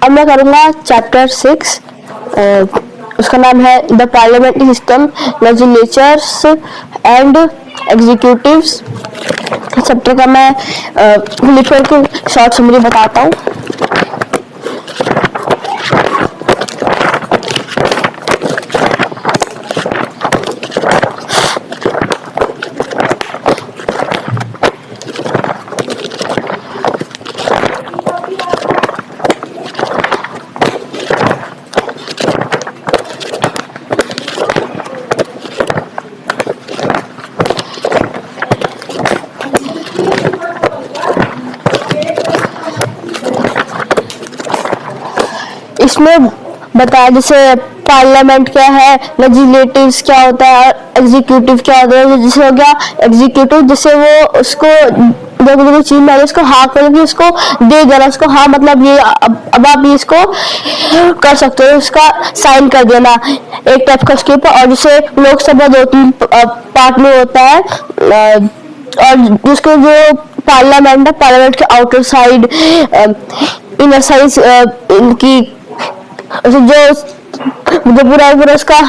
अब मैं करूँगा चैप्टर 6, उसका नाम है the parliamentary system, legislatures and executives. Chapter का मैं लिख करके शॉर्ट समरी बताता हूँ। इसमें बताया जैसे पार्लियामेंट क्या है, लेजिस्लेटिव्स क्या होता है और एग्जीक्यूटिव क्या होता है। जैसे हो गया एग्जीक्यूटिव, जैसे वो उसको जो चीज में उसको हाँ कर उसको दे देना, उसको हाँ मतलब ये अब आप ये इसको कर सकते हो, उसका साइन कर देना एक टाइप का उसके ऊपर। और जैसे लोकसभा 2-3 पार्ट में होता है, और जिसको जो पार्लियामेंट है, पार्लियामेंट के आउटर साइड, इनर साइड, इनकी जो पूरा उसका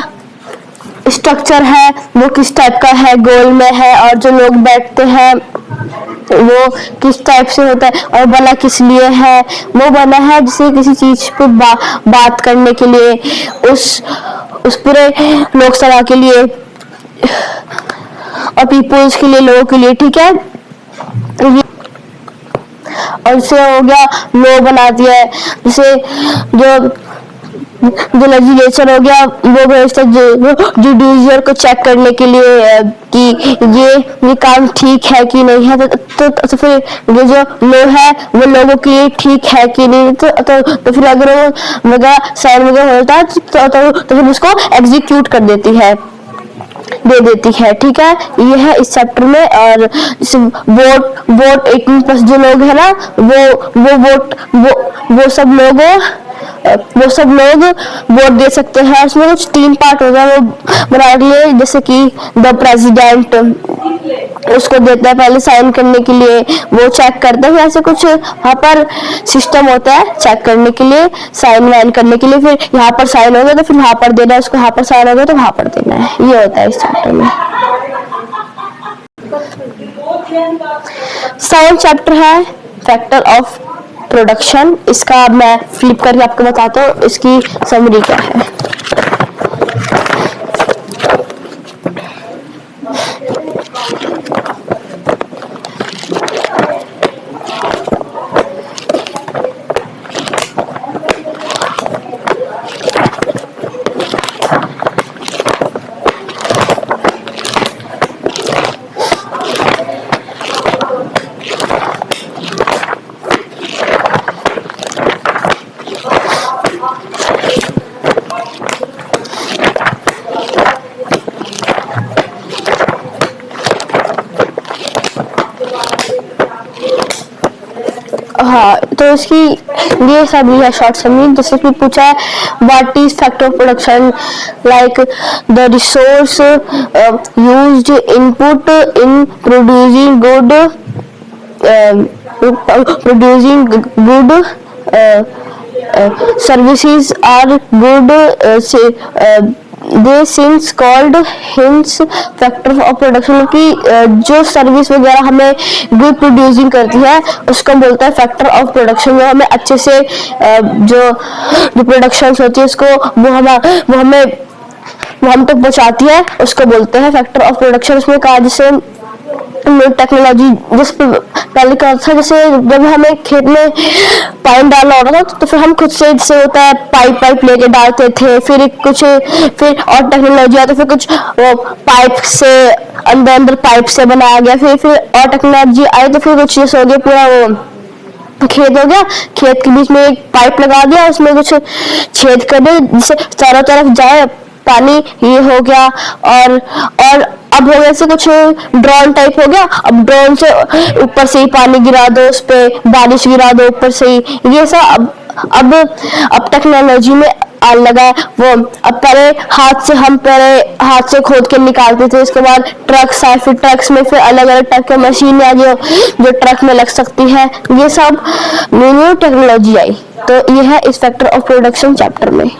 स्ट्रक्चर है वो किस टाइप का है, गोल में है, और जो लोग बैठते हैं वो किस टाइप से होता है, और बना किस लिए है। वो बना है जैसे किसी चीज पे बात करने के लिए, उस पूरे लोकसभा के लिए और पीपुल्स के लिए, लोगों के लिए, ठीक है। और इससे हो गया लॉ बना दिया है, जैसे जो लेजिस्लेचर हो गया वो भेजता जुडिशियल को चेक करने के लिए कि ये काम ठीक है कि नहीं है। तो फिर ये जो लॉ है वो लोगों के लिए ठीक है कि नहीं, तो फिर अगर वो वगैरह साइन वगैरह होता है तो फिर उसको एग्जीक्यूट कर देती है, दे देती है, ठीक है। ये है इस चैप्टर में। और वोट 18+ जो लोग है ना, वो सब लोग वोट दे सकते हैं। उसमें कुछ 3 पार्ट होगा वो बनाने के लिए, जैसे कि द प्रेसिडेंट उसको देता है पहले साइन करने के लिए, वो चेक करता है। ऐसे कुछ वहाँ पर सिस्टम होता है चेक करने के लिए, साइन वाइन करने के लिए। फिर यहाँ पर साइन हो गया तो फिर वहाँ पर देना है उसको, यहाँ पर साइन हो गया तो वहाँ पर देना है। ये होता है इस चैप्टर में। सेकंड चैप्टर है फैक्टर ऑफ प्रोडक्शन। इसका मैं फ्लिप करके आपको बताता हूँ इसकी समरी क्या है। हाँ, तो इसकी ये सब है शॉर्ट समरी। जैसे कि पूछा है what is factor of production, like the resource used input in producing good services are good they since called hence factor of production. की जो सर्विस वगैरह हमें गुड प्रोड्यूसिंग करती है उसको बोलता है फैक्टर ऑफ प्रोडक्शन। जो हमें अच्छे से जो प्रोडक्शन होती है उसको वो हम तक पहुंचाती है, उसको बोलते हैं फैक्टर ऑफ प्रोडक्शन। उसमें कहा जैसे टेक्नोलॉजी, जिस पहले क्या था, जैसे जब हमें खेत में पानी डालना होता था तो फिर हम खुद से जैसे होता है पाइप लेके डालते थे। फिर और टेक्नोलॉजी आई तो फिर कुछ वो पाइप से अंदर पाइप से बनाया गया। फिर और टेक्नोलॉजी आई तो फिर कुछ जैसे हो गया पूरा वो खेत हो गया, खेत के बीच में एक पाइप लगा दिया, उसमें कुछ छेद कर दिया जिससे चारों तरफ जाए पानी, ये हो गया। और अब हो गया से कुछ ड्रोन टाइप हो गया, अब ड्रोन से ऊपर से ही पानी गिरा दो, उस पे बारिश गिरा दो ऊपर से ही। ये सब अब टेक्नोलॉजी में लगा वो। अब पहले हाथ से खोद के निकालते थे, इसके बाद ट्रक्स आए, फिर ट्रक्स में फिर अलग अलग टाइप की मशीन आई जो ट्रक में लग सकती है। ये सब न्यू टेक्नोलॉजी आई। तो ये है इस फैक्टर ऑफ प्रोडक्शन चैप्टर में।